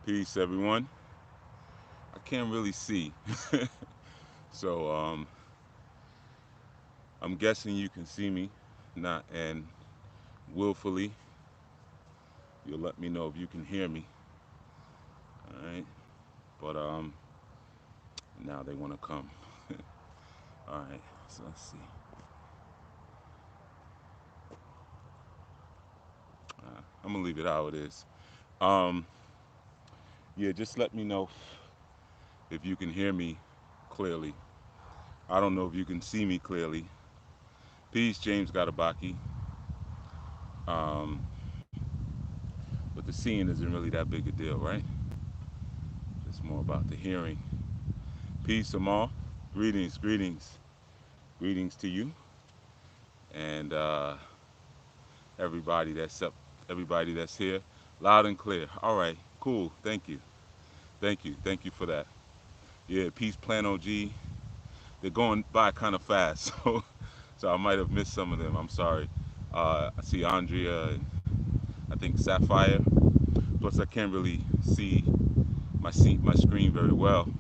Peace, everyone. I can't really see, so I'm guessing you can see me. Not and willfully, you'll let me know if you can hear me. All right. But now they want to come. All right. So let's see. I'm gonna leave it how it is. Um, yeah, just let me know if you can hear me clearly. I don't know if you can see me clearly. Peace, James Gatabaki. Um, but the seeing isn't really that big a deal, right? It's more about the hearing. Peace, Amal. Greetings, greetings, greetings to you and everybody that's up, everybody that's here, loud and clear. All right, cool. Thank you, thank you, thank you for that. Yeah, peace, Plan OG. They're going by kind of fast, so I might have missed some of them. I'm sorry. I see Andrea, and I think Sapphire. Plus, I can't really see my screen very well.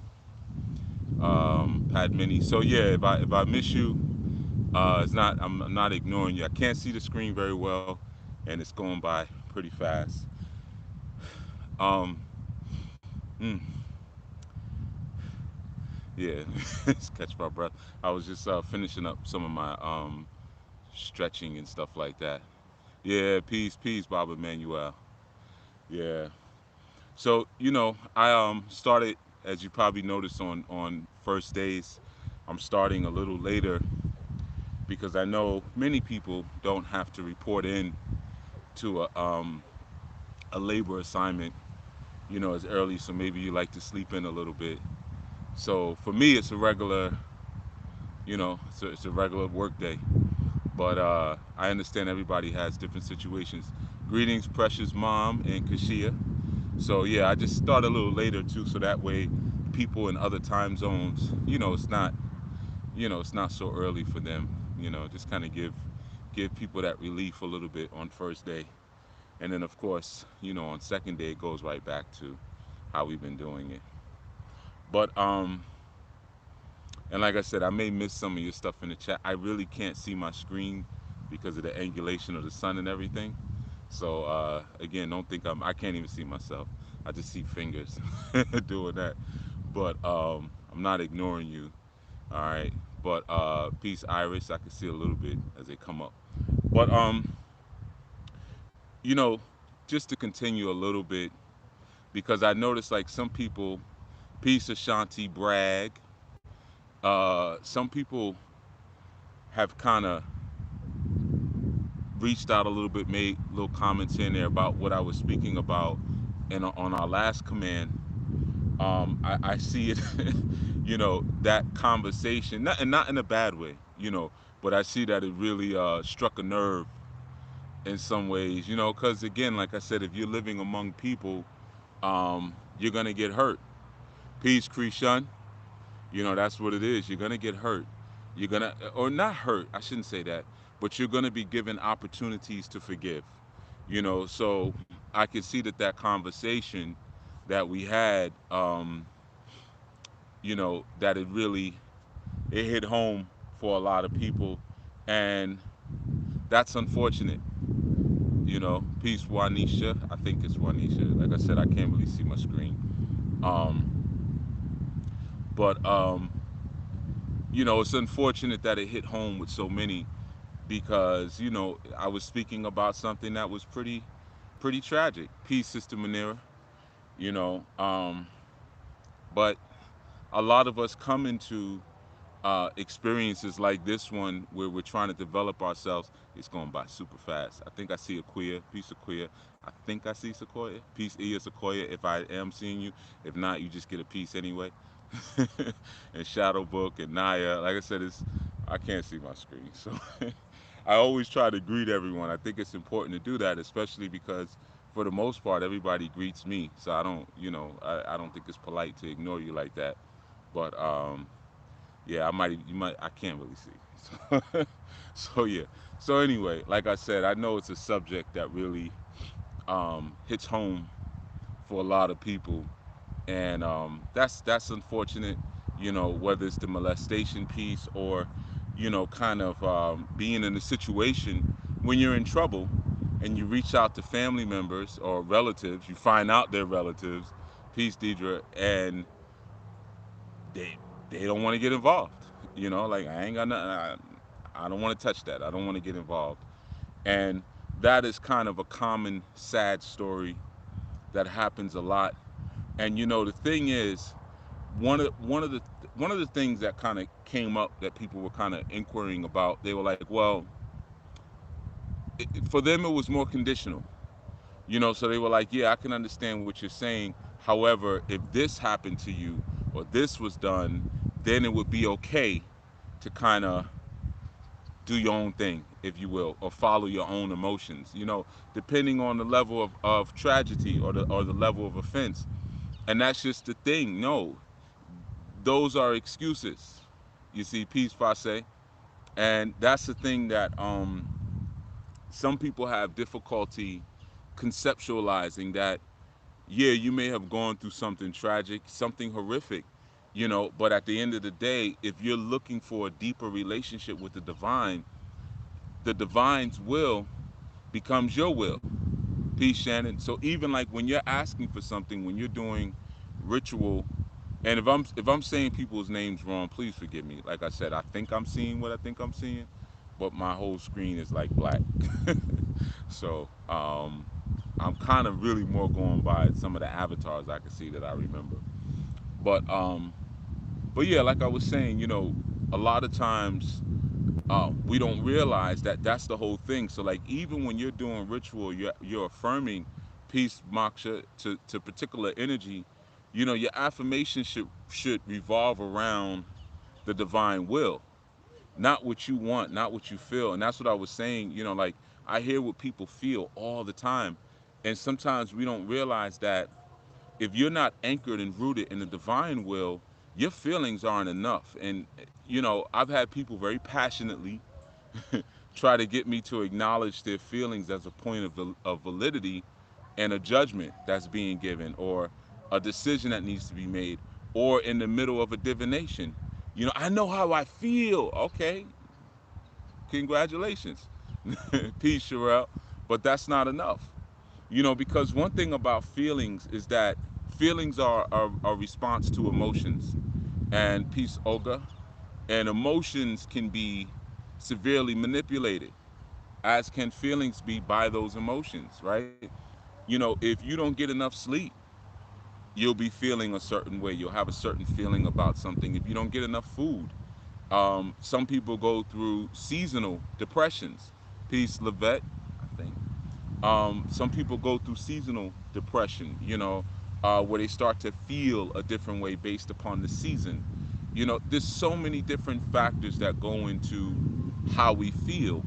Padmini. So yeah, if I miss you, it's not. I'm not ignoring you. I can't see the screen very well, and it's going by pretty fast. Um, mm, yeah, just catch my breath. I was just finishing up some of my stretching and stuff like that. Yeah, peace, peace, Bob Emmanuel. Yeah. So I started, as you probably noticed on first days. I'm starting a little later because I know many people don't have to report in to a labor assignment, as early. So maybe you like to sleep in a little bit. So for me, it's a regular, it's a regular work day. But I understand everybody has different situations. Greetings, precious mom and Kashia. So yeah, I just start a little later too, so that way people in other time zones, it's not so early for them. Just kind of give people that relief a little bit on first day, and then of course, on second day it goes right back to how we've been doing it. But and like I said, I may miss some of your stuff in the chat. I really can't see my screen because of the angulation of the sun and everything. So again, don't think I can't even see myself. I just see fingers doing that. But I'm not ignoring you. All right. But peace, Iris. I can see a little bit as they come up. But you know, just to continue a little bit, because I noticed like some people, peace, Ashanti, brag. Some people have kind of reached out a little bit, made little comments in there about what I was speaking about, and on our last command. I see it, that conversation, and not in a bad way, but I see that it really struck a nerve in some ways, because again, like I said, if you're living among people, you're gonna get hurt. Peace, Krishan. That's what it is. You're gonna get hurt. You're gonna, or not hurt. I shouldn't say that, but you're gonna be given opportunities to forgive. So I can see that conversation that we had, that it hit home for a lot of people, and that's unfortunate. Peace, Juanisha. I think it's Juanisha. Like I said, I can't really see my screen. But it's unfortunate that it hit home with so many because I was speaking about something that was pretty tragic. Peace, Sister Manera. You know, but a lot of us come into experiences like this one where we're trying to develop ourselves. It's going by super fast. I think I see Aquia, peace Aquia. I think I see Sequoia, peace Ia Sequoia. If I am seeing you, if not, you just get a piece anyway. And Shadow Book and Naya. Like I said, I can't see my screen, so I always try to greet everyone. I think it's important to do that, especially because for the most part, everybody greets me. So I don't, I don't think it's polite to ignore you like that. But yeah, I can't really see. So, so yeah. So anyway, like I said, I know it's a subject that really hits home for a lot of people, and that's unfortunate. You know, whether it's the molestation piece or, you know, kind of being in a situation when you're in trouble and you reach out to family members or relatives, you find out they're relatives, peace, Deidre, and they they don't want to get involved. You know, like I ain't got nothing. I don't want to touch that. I don't want to get involved. And that is kind of a common sad story that happens a lot. And you know, the thing is, one of the things that kind of came up that people were kind of inquiring about, they were like, well, for them it was more conditional. You know, so they were like, yeah, I can understand what you're saying. However, if this happened to you or this was done, then it would be okay to kind of do your own thing, if you will, or follow your own emotions, you know, depending on the level of tragedy or the level of offense. And that's just the thing. No, those are excuses. You see, peace passe. And that's the thing that some people have difficulty conceptualizing, that yeah, you may have gone through something tragic, something horrific, you know, but at the end of the day, if you're looking for a deeper relationship with the divine's will becomes your will. Peace, Shannon. So even like when you're asking for something, when you're doing ritual, and if I'm saying people's names wrong, please forgive me. Like I said, I think I'm seeing what I think I'm seeing, but my whole screen is like black. So I'm kind of really more going by some of the avatars I can see that I remember. But but yeah, like I was saying, you know, a lot of times we don't realize that that's the whole thing. So like even when you're doing ritual, you're affirming peace, moksha, to particular energy. You know, your affirmation should revolve around the divine will, not what you want, not what you feel. And that's what I was saying. You know, like I hear what people feel all the time, and sometimes we don't realize that if you're not anchored and rooted in the divine will, your feelings aren't enough. And you know, I've had people very passionately try to get me to acknowledge their feelings as a point of validity and a judgment that's being given, or a decision that needs to be made, or in the middle of a divination. You know, I know how I feel. Okay, congratulations. Peace, Sherelle. But that's not enough. You know, because one thing about feelings is that feelings are a response to emotions. And peace, Olga. And emotions can be severely manipulated, as can feelings be by those emotions, right? You know, if you don't get enough sleep, you'll be feeling a certain way. You'll have a certain feeling about something. If you don't get enough food, some people go through seasonal depressions. Peace, Levette, I think. Some people go through seasonal depression, you know, where they start to feel a different way based upon the season. You know, there's so many different factors that go into how we feel,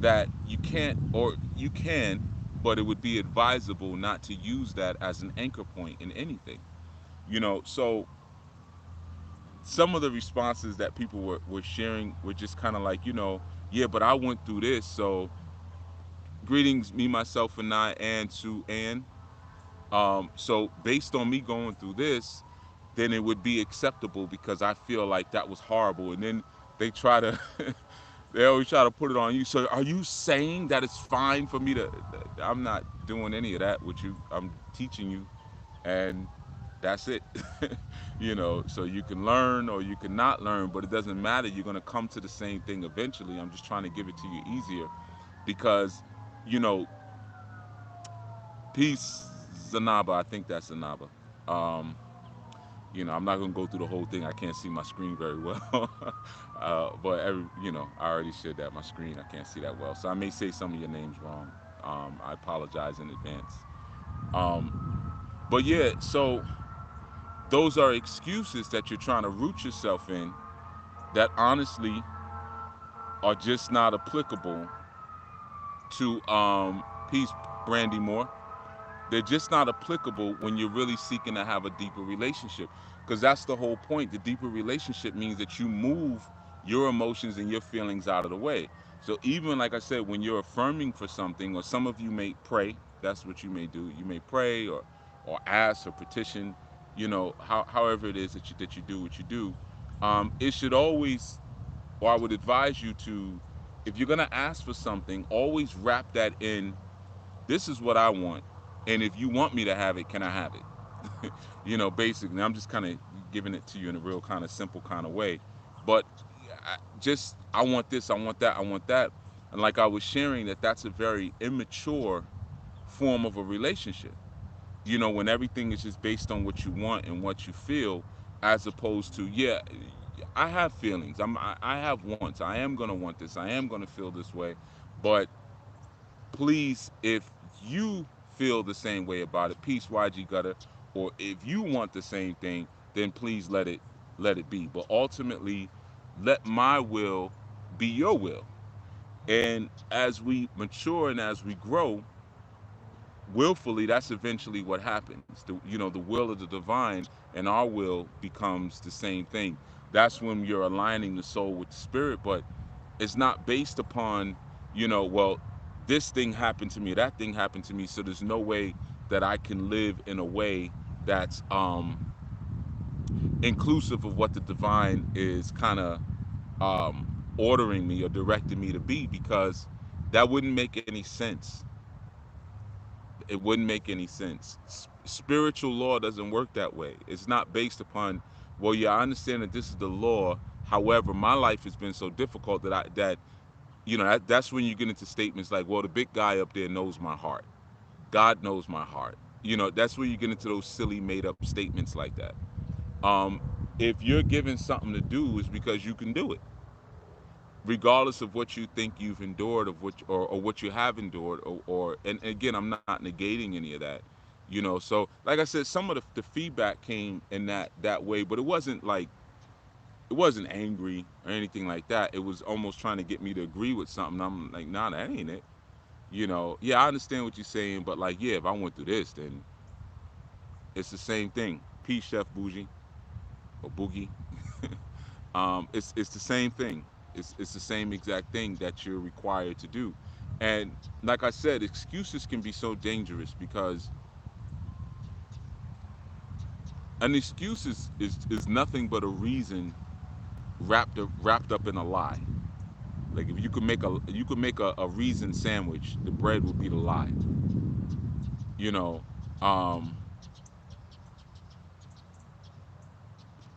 that you can't, or you can, but it would be advisable not to use that as an anchor point in anything. You know, so some of the responses that people were sharing were just kind of like, you know, yeah, but I went through this. So greetings, me, myself, and I, and Sue Ann. So based on me going through this, then it would be acceptable because I feel like that was horrible. And then they try to, they always try to put it on you. So are you saying that it's fine for me to? I'm not doing any of that with you. I'm teaching you, and that's it. You know, so you can learn or you can not learn, but it doesn't matter. You're gonna come to the same thing eventually. I'm just trying to give it to you easier because, you know, peace, Zanaba. I think that's Zanaba. Um, you know, I'm not gonna go through the whole thing. I can't see my screen very well. But you know, I already shared that my screen. I can't see that well, so I may say some of your names wrong. I apologize in advance. Um, but yeah, so those are excuses that you're trying to root yourself in that honestly are just not applicable to peace, Brandy Moore. They're just not applicable when you're really seeking to have a deeper relationship. Because that's the whole point. The deeper relationship means that you move your emotions and your feelings out of the way. So even like I said, when you're affirming for something, or some of you may pray, that's what you may do. You may pray or or ask or petition, however it is that you do what you do, it should always, or I would advise you to, if you're gonna ask for something, always wrap that in. This is what I want, and if you want me to have it, can I have it? Basically, I'm just kind of giving it to you in a real kind of simple kind of way, but I want this, I want that, I want that, and like I was sharing, that's a very immature form of a relationship. When everything is just based on what you want and what you feel, as opposed to, yeah, I have feelings, I have wants, I am gonna want this, I am gonna feel this way, but please, if you feel the same way about it, peace, YG Gutter, or if you want the same thing, then please let it be. But ultimately, let my will be your will. And as we mature and as we grow, willfully, that's eventually what happens. The will of the divine and our will becomes the same thing. That's when you're aligning the soul with the spirit, but it's not based upon, well, this thing happened to me, that thing happened to me, so there's no way that I can live in a way that's inclusive of what the divine is kind of ordering me or directing me to be, because that wouldn't make any sense. It wouldn't make any sense. Spiritual law doesn't work that way. It's not based upon, well, yeah, I understand that this is the law. However, my life has been so difficult that's when you get into statements like, well, the big guy up there knows my heart. God knows my heart. That's where you get into those silly made up statements like that. Um, if you're given something to do, it's because you can do it, regardless of what you think you've endured, of or what you have endured, and again, I'm not negating any of that. So like I said, some of the feedback came in that way, but it wasn't angry or anything like that. It was almost trying to get me to agree with something. I'm like, nah, that ain't it. Yeah, I understand what you're saying, but like, yeah, if I went through this, then it's the same thing. P Chef Bougie or Boogie. It's the same thing. It's the same exact thing that you're required to do. And like I said, excuses can be so dangerous because an excuse is nothing but a reason wrapped up in a lie. Like if you could make a reason sandwich, the bread would be the lie. You know, um,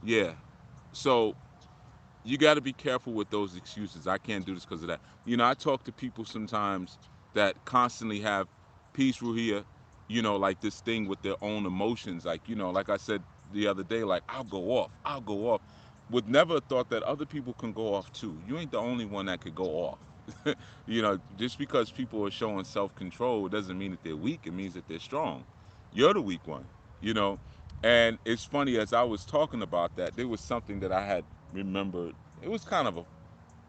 yeah. So you got to be careful with those excuses. I can't do this because of that. I talk to people sometimes that constantly have peace Ruhia, like this thing with their own emotions. Like, like I said the other day, like, I'll go off. With never thought that other people can go off too. You ain't the only one that could go off. Just because people are showing self control doesn't mean that they're weak. It means that they're strong. You're the weak one, you know. And it's funny, as I was talking about that, there was something that I had remembered. It was kind of a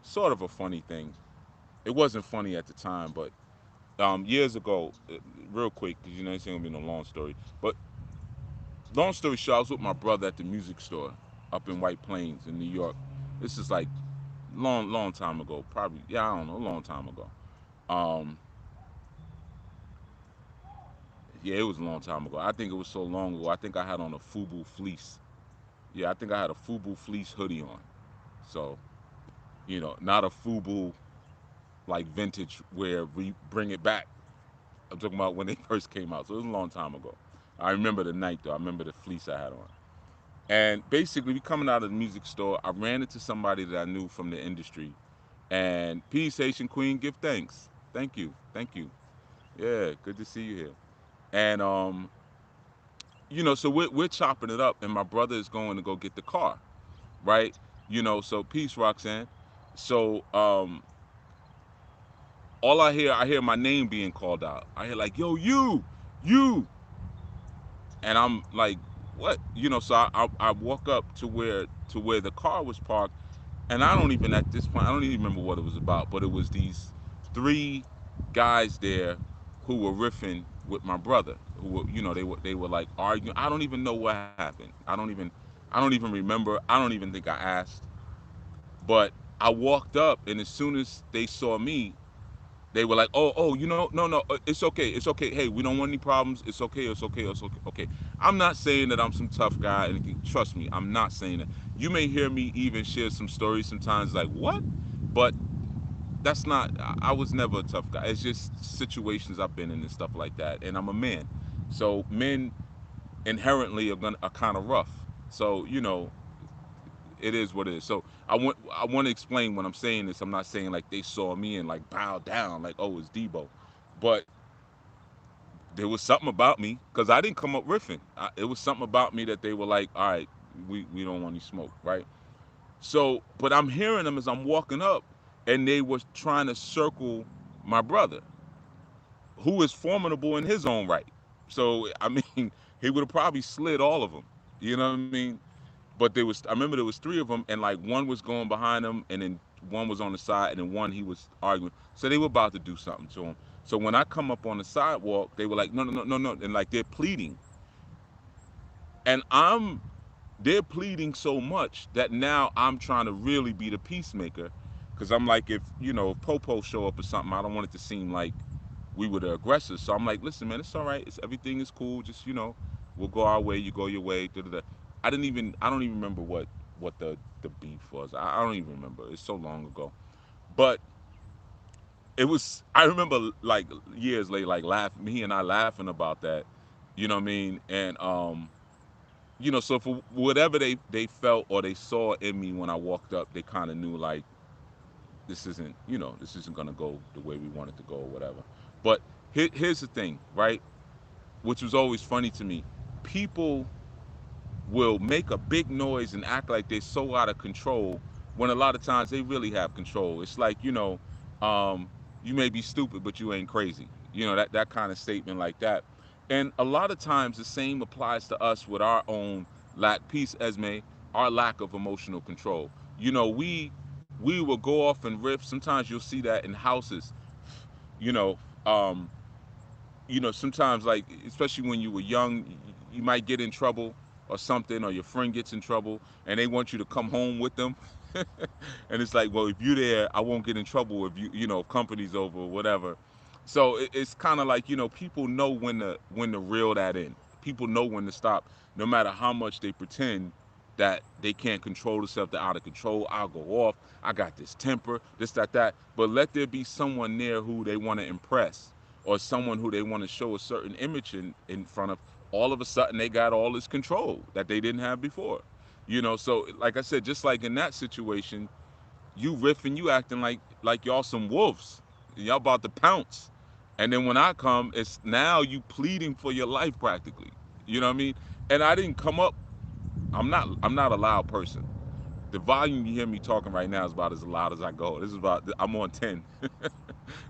sort of a funny thing. It wasn't funny at the time, but years ago, real quick, because this ain't gonna be no long story. But long story short, I was with my brother at the music store up in White Plains in New York. This is like long time ago, probably, yeah, I don't know, a long time ago. Um, yeah, it was a long time ago. I think it was so long ago. I think I had on a FUBU fleece. Yeah, I think I had a FUBU fleece hoodie on. So, not a FUBU like vintage where we bring it back. I'm talking about when they first came out. So it was a long time ago. I remember the night though. I remember the fleece I had on. And basically, we coming out of the music store. I ran into somebody that I knew from the industry. And peace, Haitian Queen. Give thanks. Thank you. Thank you. Yeah, good to see you here. And so we're chopping it up, and my brother is going to go get the car, right? So peace, Roxanne. So all I hear my name being called out. I hear like, yo, you, and I'm like, what? So I walk up to where the car was parked, and I don't even at this point I don't even remember what it was about, but it was these three guys there who were riffing with my brother, who were they were like arguing. I don't even know what happened. I don't even remember. I don't even think I asked, but I walked up, and as soon as they saw me, They were like, oh, no, no, it's okay, it's okay. Hey, we don't want any problems. It's okay, it's okay, it's okay. Okay, I'm not saying that I'm some tough guy. And trust me, I'm not saying that. You may hear me even share some stories sometimes, like what, but that's not. I was never a tough guy. It's just situations I've been in and stuff like that. And I'm a man, so men inherently are kind of rough. So it is what it is. So I want to explain when I'm saying this. I'm not saying like they saw me and like bow down like, oh, it's Debo, but there was something about me because I didn't come up riffing. It was something about me that they were like, all right, we don't want any smoke, right? So, but I'm hearing them as I'm walking up, and they were trying to circle my brother, who is formidable in his own right. So I mean, he would have probably slid all of them. You know what I mean? But there was, I remember there was three of them, and like one was going behind him, and then one was on the side, and then one he was arguing. So they were about to do something to him. So when I come up on the sidewalk, they were like, no, no, no, no, no, and like they're pleading, and they're pleading so much that now I'm trying to really be the peacemaker, because I'm like, if Popo show up or something, I don't want it to seem like we were the aggressors. So I'm like, listen, man, it's all right. It's everything is cool. Just we'll go our way. You go your way. Da, da, da. I don't even remember what the beef was. I don't even remember. It's so long ago. But it was. I remember like years later, like me and I laughing about that. You know what I mean? And so for whatever they felt or they saw in me when I walked up, they kind of knew like this isn't gonna go the way we want it to go or whatever. But here's the thing, right? Which was always funny to me. People will make a big noise and act like they're so out of control when a lot of times they really have control. It's like, um, you may be stupid, but you ain't crazy. That kind of statement like that. And a lot of times the same applies to us with our own lack, peace, Esme, our lack of emotional control. We will go off and riff. Sometimes you'll see that in houses, you know, um, sometimes like especially when you were young, you might get in trouble or something, or your friend gets in trouble, and they want you to come home with them. And it's like, well, if you're there, I won't get in trouble if if company's over or whatever. So it's kind of like people know when to reel that in. People know when to stop, no matter how much they pretend that they can't control themselves. They're out of control. I'll go off. I got this temper, this, that. But let there be someone there who they want to impress, or someone who they want to show a certain image in front of. All of a sudden, they got all this control that they didn't have before. So like I said, just like in that situation, you riffing, you acting like y'all some wolves. Y'all about to pounce. And then when I come, it's now you pleading for your life practically. You know what I mean? And I didn't come up. I'm not a loud person. The volume you hear me talking right now is about as loud as I go. I'm on 10.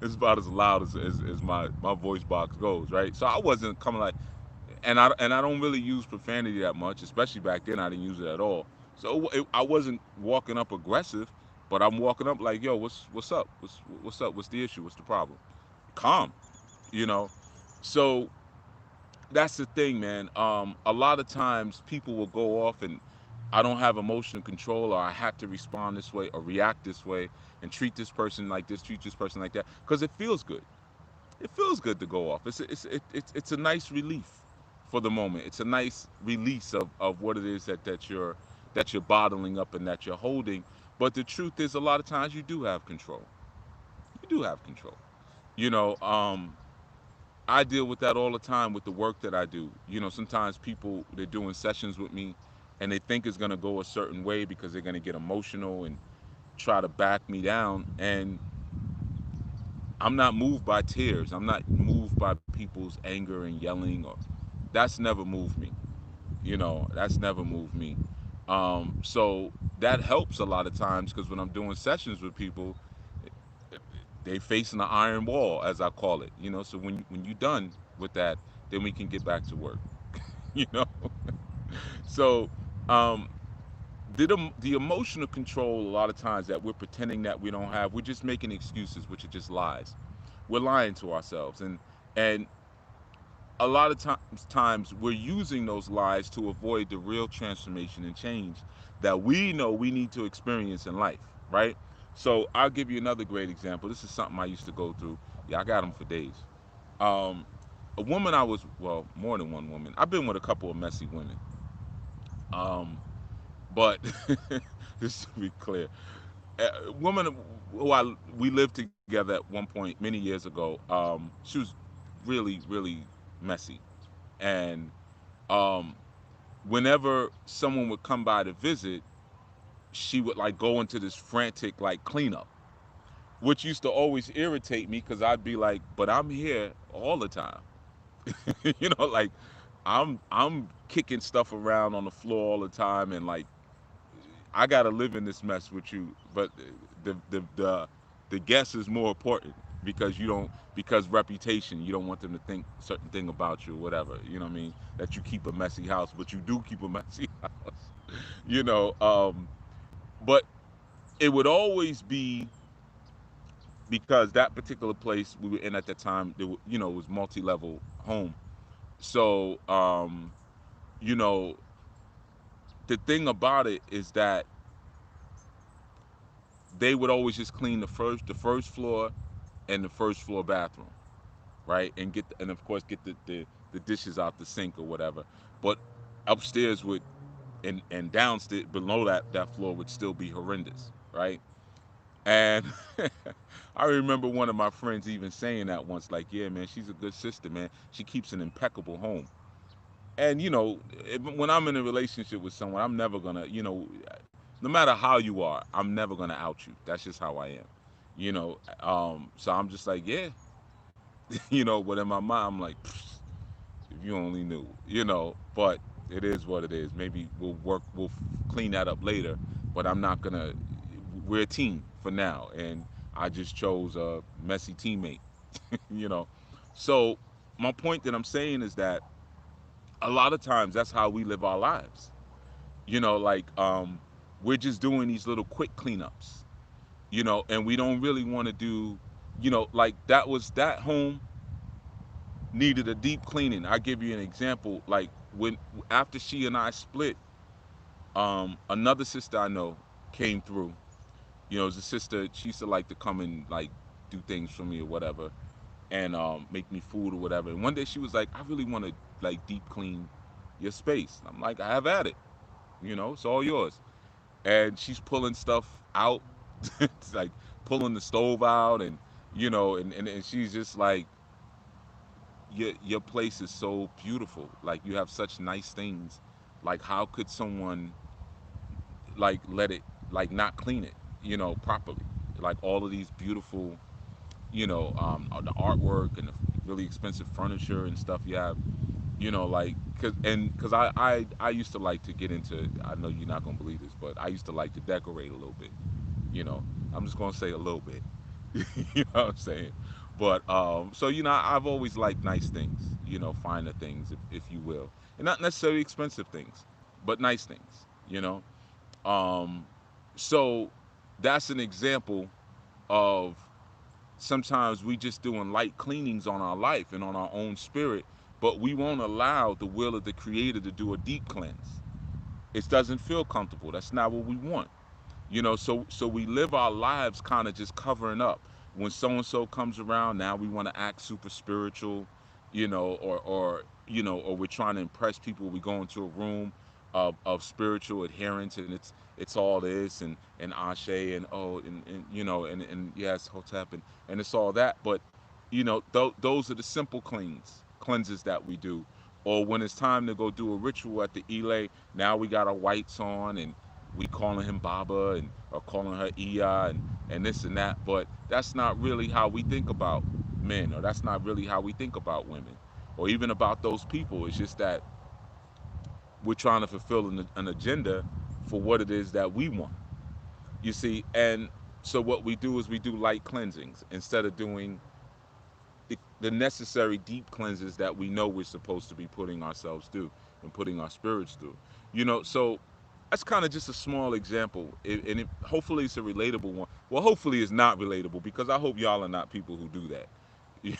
It's about as loud as my voice box goes, right? So I wasn't coming like, and I don't really use profanity that much, especially back then. I didn't use it at all. So I wasn't walking up aggressive, but I'm walking up like, yo, what's up? What's up? What's the issue? What's the problem? Calm, you know. So that's the thing, man. A lot of times people will go off and I don't have emotional control, or I have to respond this way or react this way and treat this person like this, treat this person like that, because it feels good. It feels good to go off. It's a nice relief for the moment. It's a nice release of what it is that you're bottling up and that you're holding. But the truth is, a lot of times you do have control. You do have control. You know, I deal with that all the time with the work that I do. Sometimes people, they're doing sessions with me, and they think it's gonna go a certain way because they're gonna get emotional and try to back me down. And I'm not moved by tears. I'm not moved by people's anger and yelling, or that's never moved me. That's never moved me. So that helps a lot of times, because when I'm doing sessions with people, they facing the iron wall, as I call it. So when you're done with that, then we can get back to work. you know. So um, the emotional control, a lot of times that we're pretending that we don't have, we're just making excuses, which are just lies. We're lying to ourselves, and a lot of times we're using those lies to avoid the real transformation and change that we know we need to experience in life, right? So I'll give you another great example. This is something I used to go through. Yeah, I got them for days. Um, a woman I was, well, more than one woman. I've been with a couple of messy women. Um, but just to be clear, a woman who we lived together at one point many years ago. She was really, really messy, and um, whenever someone would come by to visit, she would like go into this frantic like cleanup, which used to always irritate me because I'd be like, but I'm here all the time. Like I'm kicking stuff around on the floor all the time, and like I gotta live in this mess with you. But the guest is more important because you don't because reputation. You don't want them to think certain thing about you, or whatever. You know what I mean? That you keep a messy house, but you do keep a messy house. You know, but it would always be because that particular place we were in at the time, it was multi-level home. So, you know, the thing about it is that they would always just clean the first floor and the first floor bathroom, right? And of course get the dishes out the sink or whatever. But upstairs would and downstairs below that floor would still be horrendous, right? And I remember one of my friends even saying that once, like, yeah, man, she's a good sister, man. She keeps an impeccable home. And when I'm in a relationship with someone, I'm never gonna, no matter how you are, I'm never gonna out you. That's just how I am. So I'm just like, yeah, but in my mind, I'm like, if you only knew, But it is what it is. Maybe we'll clean that up later. But I'm not gonna. We're a team for now, and I just chose a messy teammate. you know. So my point that I'm saying is that a lot of times that's how we live our lives. Like we're just doing these little quick cleanups. And we don't really want to do. Like that home needed a deep cleaning. I give you an example. Like when after she and I split, another sister I know came through. It was a sister. She used to like to come and like do things for me or whatever, and make me food or whatever. And one day she was like, "I really want to like deep clean your space." I'm like, "I have at it. It's all yours." And she's pulling stuff out, it's like pulling the stove out, and and she's just like, your place is so beautiful. Like you have such nice things. Like how could someone like let it like not clean it, properly? Like all of these beautiful, the artwork and the really expensive furniture and stuff you have, like because I used to like to get into. I know you're not gonna believe this, but I used to like to decorate a little bit. You know, I'm just gonna say a little bit. You know what I'm saying? But so I've always liked nice things, finer things, if you will, and not necessarily expensive things, but nice things. Um, so that's an example of sometimes we just doing light cleanings on our life and on our own spirit, but we won't allow the will of the Creator to do a deep cleanse. It doesn't feel comfortable. That's not what we want. So we live our lives kind of just covering up. When so and so comes around, now we want to act super spiritual, or we're trying to impress people. We go into a room of spiritual adherence, and it's all this and Ashe and oh and and yes Hotep and it's all that. But those are the simple cleanses that we do. Or when it's time to go do a ritual at the Ile, now we got our whites on and we calling him Baba and or calling her Iya and this and that, but that's not really how we think about men, or that's not really how we think about women, or even about those people. It's just that we're trying to fulfill an agenda for what it is that we want. You see, and so what we do is we do light cleansings instead of doing the necessary deep cleanses that we know we're supposed to be putting ourselves through and putting our spirits through. So that's kind of just a small example, and hopefully it's a relatable one. Well, hopefully it's not relatable because I hope y'all are not people who do that. you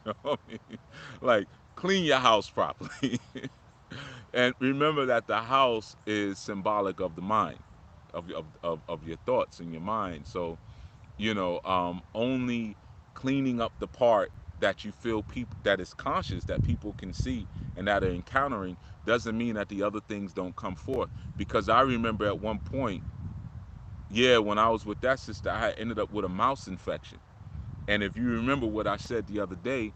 know what I mean? Like clean your house properly, and remember that the house is symbolic of the mind. of your thoughts and your mind. So only cleaning up the part that you feel people that is conscious that people can see and that are encountering doesn't mean that the other things don't come forth. Because I remember at one point, yeah, when I was with that sister, I had ended up with a mouse infection. And if you remember what I said the other day,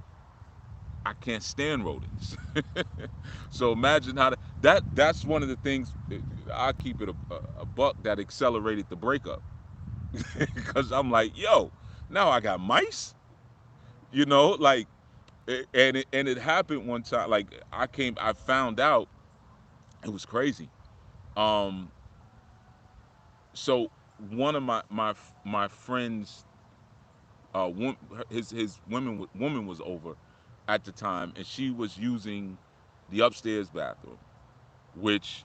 I can't stand rodents. So imagine how that's one of the things. I keep it a buck that accelerated the breakup. Because I'm like, yo, now I got mice. Like, and it happened one time. Like, I found out it was crazy. Um, so one of my friends, his woman was over at the time, and she was using the upstairs bathroom, which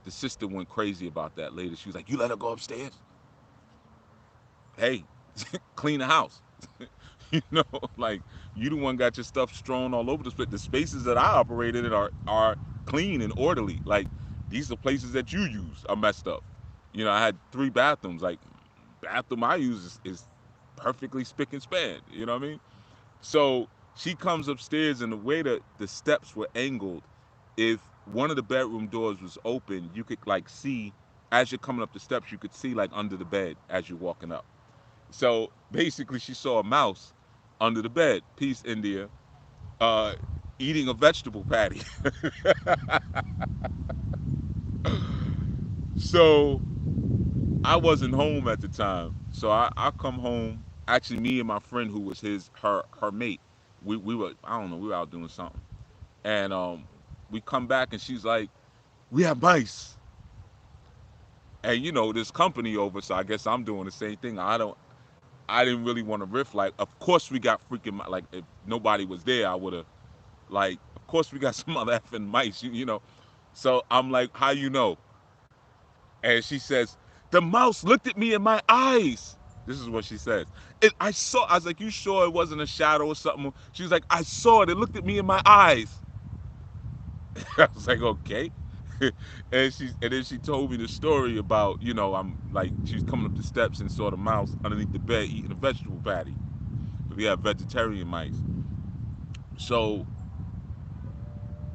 the sister went crazy about that later. She was like, "You let her go upstairs? Hey, clean the house." you know, like, you the one got your stuff strewn all over the place. The spaces that I operated in are clean and orderly. Like, these are places that you use are messed up. I had 3 bathrooms. Like, bathroom I use is perfectly spick and span. You know what I mean? So she comes upstairs, and the way that the steps were angled, if one of the bedroom doors was open, you could like see as you're coming up the steps, you could see like under the bed as you're walking up. So basically, she saw a mouse under the bed. Peace, India. Uh, Eating a vegetable patty. So I wasn't home at the time. So I come home. Actually, me and my friend who was her mate. We were, I don't know, we were out doing something. And we come back, and she's like, "We have mice." And there's company over, so I guess I'm doing the same thing. I didn't really want to riff. Like, of course we got freaking like, if nobody was there, I would have, like, of course we got some other effing mice, So I'm like, "How you know?" And she says, "The mouse looked at me in my eyes." This is what she says. I saw. I was like, "You sure it wasn't a shadow or something?" She was like, "I saw it. It looked at me in my eyes." I was like, "Okay." And then she told me the story about, I'm like, she's coming up the steps and saw the mouse underneath the bed eating a vegetable patty. We have vegetarian mice. So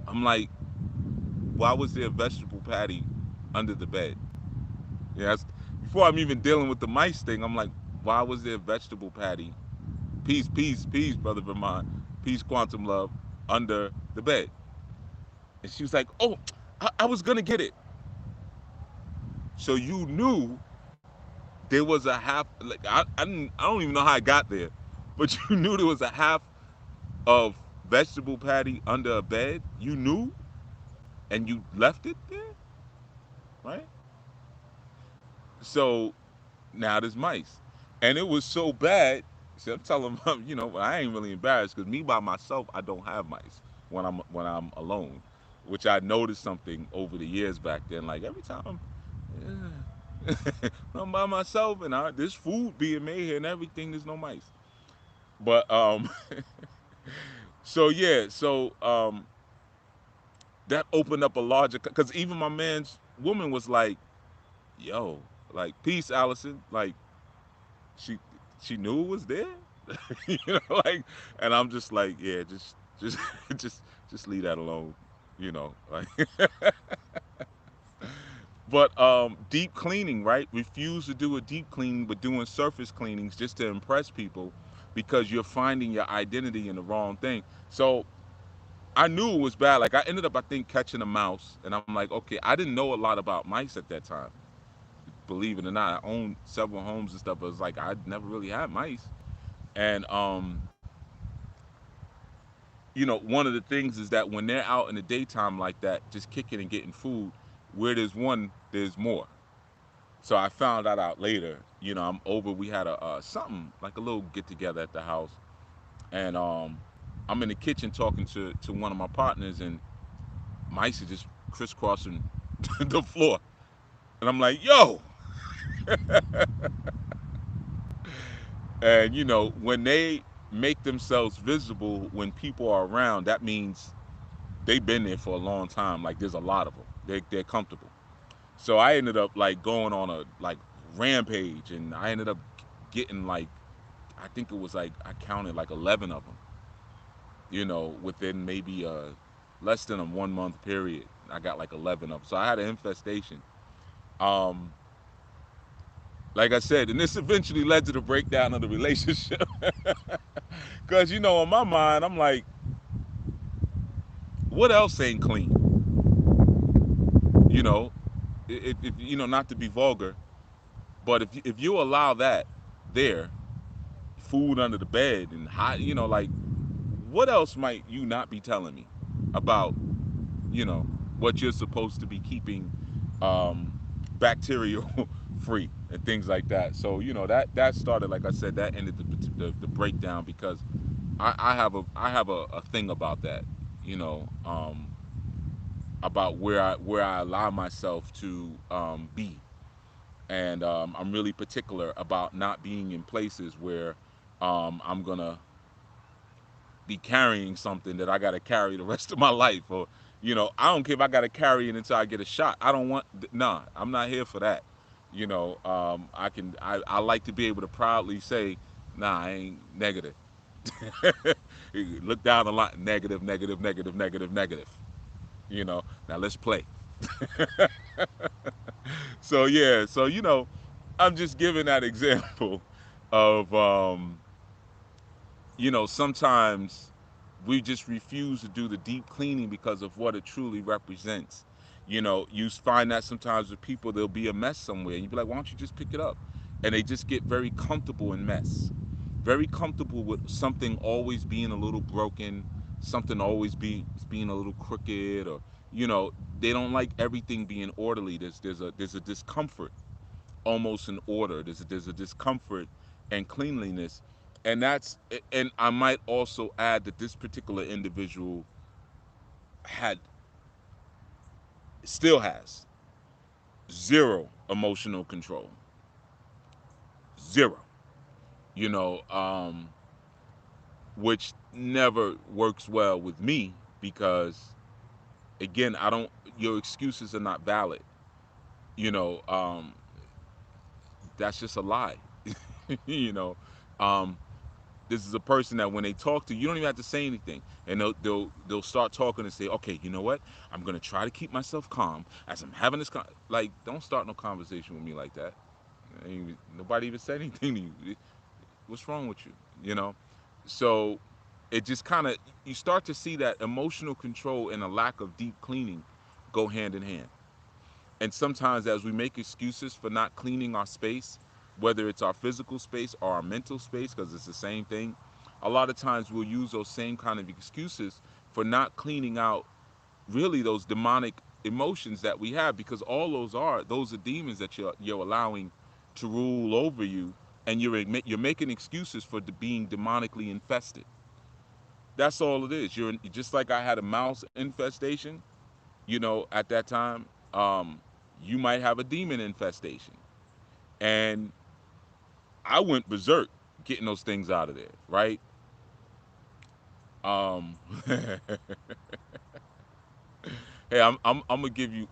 I'm like, why was there a vegetable patty under the bed? Yeah, before I'm even dealing with the mice thing, I'm like, why was there a vegetable patty? Peace, peace, peace, brother Vermont. Peace, quantum love, under the bed. And she was like, "Oh, I was gonna get it." So you knew there was a half. Like, I don't even know how I got there, but you knew there was a half of vegetable patty under a bed. You knew, and you left it there, right? So now there's mice, and it was so bad. See, I'm telling them, I ain't really embarrassed, because me by myself, I don't have mice when I'm alone, which I noticed something over the years back then. Like, every time, yeah, when I'm by myself and there's food being made here and everything, there's no mice. But so yeah, so that opened up a larger, because even my man's woman was like, "Yo, like, peace, Allison." Like, she she knew it was there. Like, and I'm just like, yeah, just just leave that alone. Like, but deep cleaning, right? Refuse to do a deep cleaning, but doing surface cleanings just to impress people, because you're finding your identity in the wrong thing. So I knew it was bad. Like, I ended up, I think, catching a mouse, and I'm like, okay, I didn't know a lot about mice at that time. Believe it or not, I owned several homes and stuff, but it's like I never really had mice. And one of the things is that when they're out in the daytime like that, just kicking and getting food, where there's one, there's more. So I found that out later. I'm over. We had a something like a little get together at the house, and I'm in the kitchen talking to one of my partners, and mice are just crisscrossing the floor, and I'm like, "Yo!" And when they make themselves visible when people are around, that means they've been there for a long time. Like, there's a lot of them. They're comfortable. So I ended up like going on a like rampage, and I ended up getting like, I think it was like, I counted like 11 of them, within maybe less than a 1 month period. I got like 11 of them. So I had an infestation. Um, like I said, and this eventually led to the breakdown of the relationship. Because, in my mind, I'm like, what else ain't clean? You know, not to be vulgar, but if you allow that there, food under the bed and hot, like, what else might you not be telling me about, you know, what you're supposed to be keeping um, bacterial free and things like that. So that started, like I said, that ended the breakdown, because I have a thing about that, you know, about where I allow myself to be, and I'm really particular about not being in places where I'm gonna be carrying something that I got to carry the rest of my life, or I don't care if I got to carry it until I get a shot. I don't want, nah, I'm not here for that. I like to be able to proudly say, nah, I ain't negative. Look down the line, negative, negative, negative, negative, negative. Now let's play. So yeah, so I'm just giving that example of sometimes we just refuse to do the deep cleaning because of what it truly represents. You find that sometimes with people, there'll be a mess somewhere, and you be like, why don't you just pick it up? And they just get very comfortable in mess, very comfortable with something always being a little broken, something always being a little crooked, or they don't like everything being orderly. There's a discomfort almost in order. There's a discomfort and cleanliness, and I might also add that this particular individual had still has zero emotional control, zero. You know, which never works well with me, because again, I don't. Your excuses are not valid. You know, that's just a lie. you know, um, this is a person that when they talk to you, you don't even have to say anything, and they'll start talking and say, okay, you know what, I'm gonna try to keep myself calm as I'm having this like, don't start no conversation with me like that. Nobody even said anything to you. What's wrong with you? you know so it just kind of, you start to see that emotional control and a lack of deep cleaning go hand in hand. And sometimes, as we make excuses for not cleaning our space, whether it's our physical space or our mental space, because it's the same thing, a lot of times we'll use those same kind of excuses for not cleaning out really those demonic emotions that we have, because all those are demons that you're allowing to rule over you, and you're making excuses for being demonically infested. That's all it is. You're just like I had a mouse infestation, at that time. You might have a demon infestation. And I went berserk getting those things out of there, right? Um, hey, I'm gonna give you.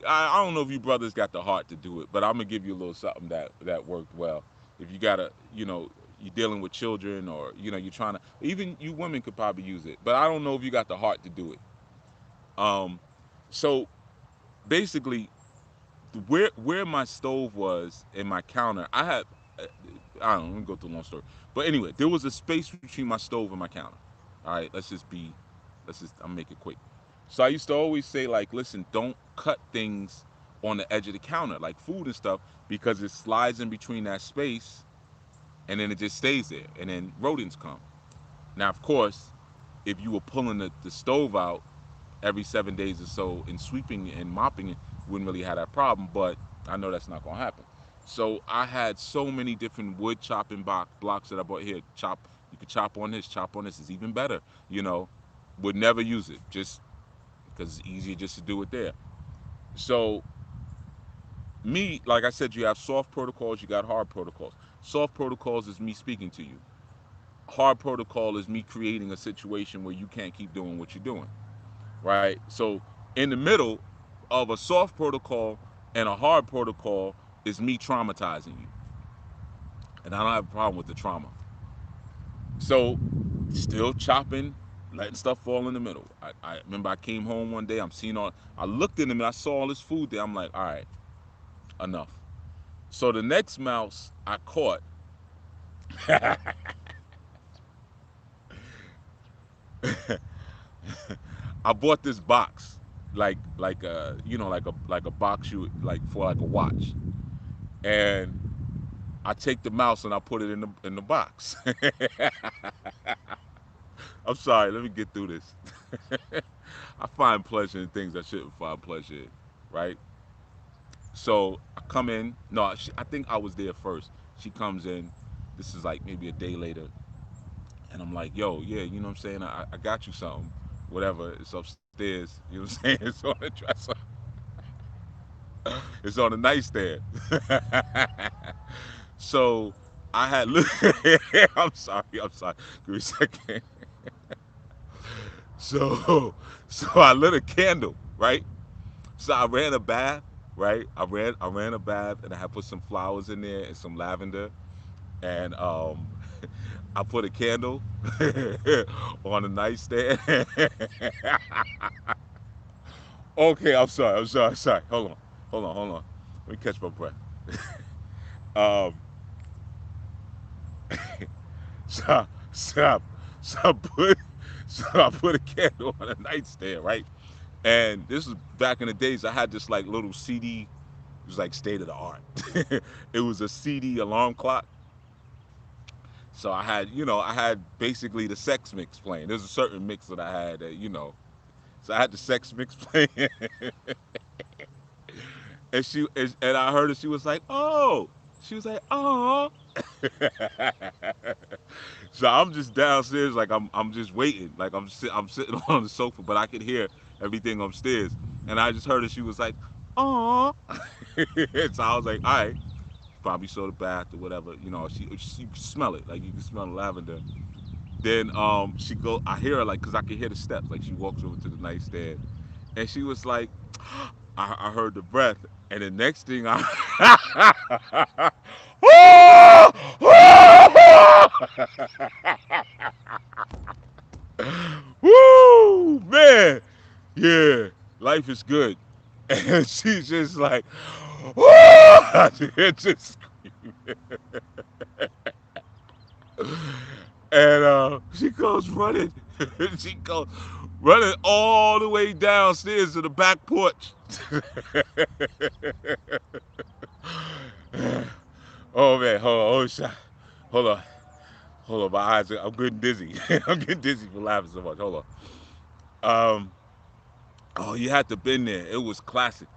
I don't know if you brothers got the heart to do it, but I'm gonna give you a little something that worked well. If you gotta, you're dealing with children, or you're trying to. Even you women could probably use it, but I don't know if you got the heart to do it. Um, so basically, where my stove was and my counter, I had, I don't know, let me go through a long story. But anyway, there was a space between my stove and my counter. All right, I'll make it quick. So I used to always say, like, listen, don't cut things on the edge of the counter, like food and stuff, because it slides in between that space, and then it just stays there, and then rodents come. Now, of course, if you were pulling the stove out every 7 days or so and sweeping and mopping it, wouldn't really have that problem. But I know that's not gonna happen. So I had so many different wood chopping blocks that I bought here. Chop, you could chop on this, chop on this. Is even better. You know, would never use it just because it's easier just to do it there. So me, like I said, you have soft protocols, you got hard protocols. Soft protocols is me speaking to you. Hard protocol is me creating a situation where you can't keep doing what you're doing. Right? So in the middle of a soft protocol And a hard protocol is me traumatizing you, and I don't have a problem with the trauma. So, still chopping, letting stuff fall in the middle. I remember I came home one day. I'm seeing all. I looked in them and I saw all this food there. I'm like, all right, enough. So the next mouse I caught, I bought this box, like like a box you like for like a watch, and I take the mouse and I put it in the box. I'm sorry. Let me get through this. I find pleasure in things I shouldn't find pleasure in, right? So I come in. No, I think I was there first. She comes in. This is like maybe a day later, and I'm like, yo, yeah, you know what I'm saying? I got you something, whatever. It's upstairs. You know what I'm saying? It's on the dresser. It's on the nightstand. So I had look. I'm sorry. I'm sorry. Give me a second. So so I lit a candle, right? So I ran a bath, right? I ran a bath and I had put some flowers in there and some lavender and I put a candle on the nightstand. Okay, I'm sorry. I'm sorry. I'm sorry. Hold on. Hold on. Hold on. Let me catch my breath. um, so, so, so I put so I put a candle on a nightstand, right? And this was back in the days. I had this like little CD. It was like state of the art. It was a CD alarm clock. So I had basically the sex mix playing. There's a certain mix that I had that. So I had the sex mix playing, and I heard her. She was like, "Oh," she was like, "Oh." So I'm just downstairs, like I'm just waiting, like I'm sitting on the sofa, but I could hear everything upstairs, and I just heard her. She was like, "Oh." So I was like, "All right." Probably saw the bath or whatever. You can smell it, like you can smell the lavender. Then I hear her like, cause I can hear the steps. Like she walks over to the nightstand, and she was like, I heard the breath, and the next thing woo man, yeah, life is good, and she's just like, just and she goes running. She goes running all the way downstairs to the back porch. Oh man, hold on, hold on, hold on. My eyes, I'm getting dizzy. I'm getting dizzy for laughing so much. Hold on. Oh, you had to been there. It was classic.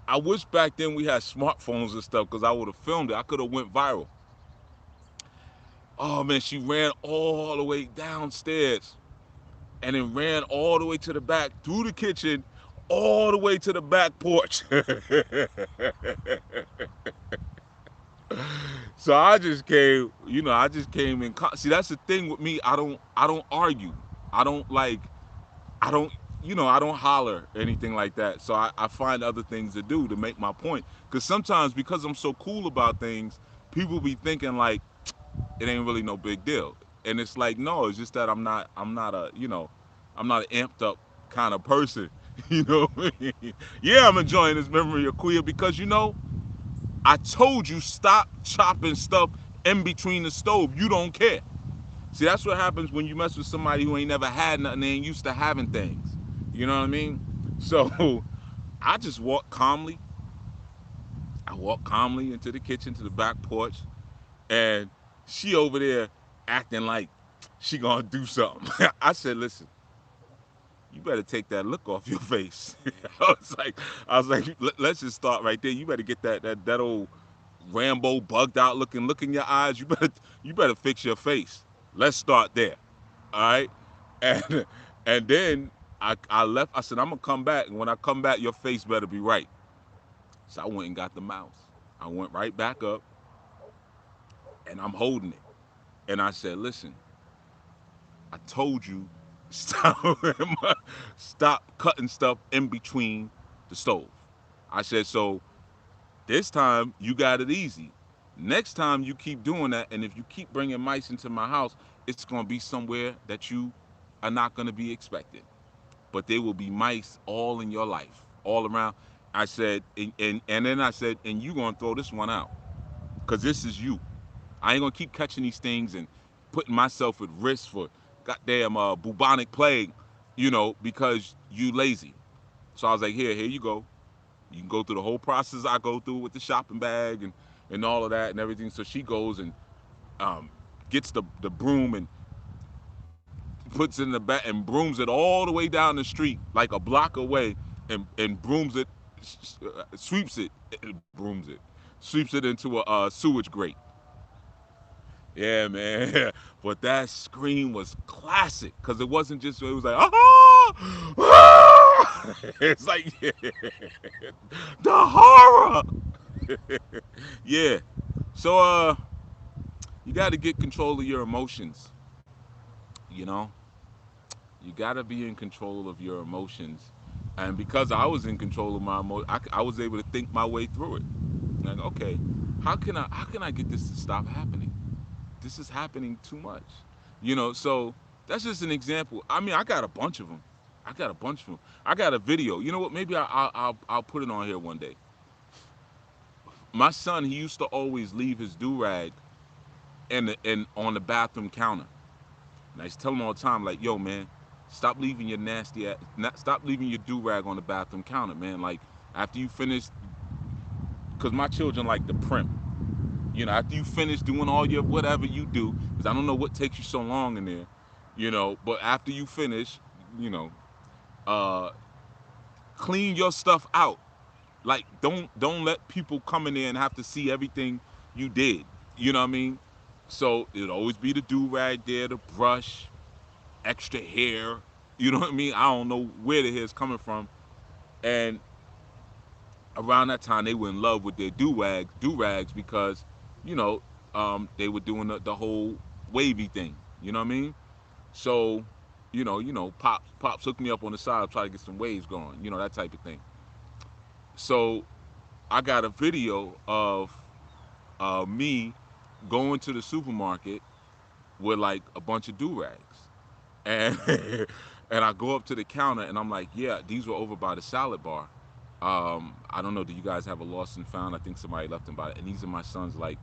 I wish back then we had smartphones and stuff because I would have filmed it. I could have went viral. Oh man, she ran all the way downstairs and then ran all the way to the back through the kitchen, all the way to the back porch. So I just came in. See, that's the thing with me. I don't argue. I don't like. I don't. I don't holler or anything like that. So I find other things to do to make my point. Because sometimes because I'm so cool about things, people be thinking like it ain't really no big deal. And it's like no, it's just that I'm not an amped up kind of person. You know, yeah, I'm enjoying this memory of queer because I told you stop chopping stuff in between the stove. You don't care. See, that's what happens when you mess with somebody who ain't never had nothing. They ain't used to having things. You know what I mean? So I just walk calmly. I walk calmly into the kitchen to the back porch, and she over there acting like she gonna do something. I said, listen, you better take that look off your face. I was like, let's just start right there. You better get that old Rambo bugged out looking look in your eyes. You better fix your face. Let's start there. All right. And and then I left. I said I'm gonna come back, and when I come back, your face better be right. So I went and got the mouse. I went right back up, and I'm holding it. And I said, listen, I told you stop stop cutting stuff in between the stove. I said so. This time you got it easy. Next time you keep doing that, and if you keep bringing mice into my house, it's gonna be somewhere that you are not gonna be expecting. But there will be mice all in your life, all around. I said, and then I said, and you gonna throw this one out, cause this is you. I ain't gonna keep catching these things and putting myself at risk for goddamn bubonic plague, because you lazy. So I was like, here you go. You can go through the whole process I go through with the shopping bag and all of that and everything. So she goes and um, gets the broom and puts it in the back and brooms it all the way down the street, like a block away, and brooms it, sweeps it, brooms it, sweeps it into a sewage grate. Yeah, man. But that scream was classic because it wasn't just, it was like, ah, ah! It's like, the horror. Yeah. So, you got to get control of your emotions. You know, you got to be in control of your emotions. And because I was in control of my emotions, I was able to think my way through it. Like, okay, how can I get this to stop happening? This is happening too much. So that's just an example. I mean, I got a bunch of them. I got a bunch of them. I got a video. You know what? Maybe I'll put it on here one day. My son, he used to always leave his do rag in on the bathroom counter. And I used to tell him all the time, like, yo, man, stop leaving your nasty ass, stop leaving your do rag on the bathroom counter, man. Like, after you finish, because my children like to primp. After you finish doing all your whatever you do, because I don't know what takes you so long in there, but after you finish, you know, uh, clean your stuff out. Like, don't let people come in there and have to see everything you did. You know what I mean? So it'll always be the do rag there, the brush, extra hair. You know what I mean? I don't know where the hair's coming from. And around that time, they were in love with their do rags because, you know, they were doing the whole wavy thing. You know what I mean? So, pops hooked me up on the side, try to get some waves going. That type of thing. So I got a video of me going to the supermarket with like a bunch of do rags, and and I go up to the counter and I'm like, yeah, these were over by the salad bar. I don't know. Do you guys have a lost and found? I think somebody left them by it. And these are my son's like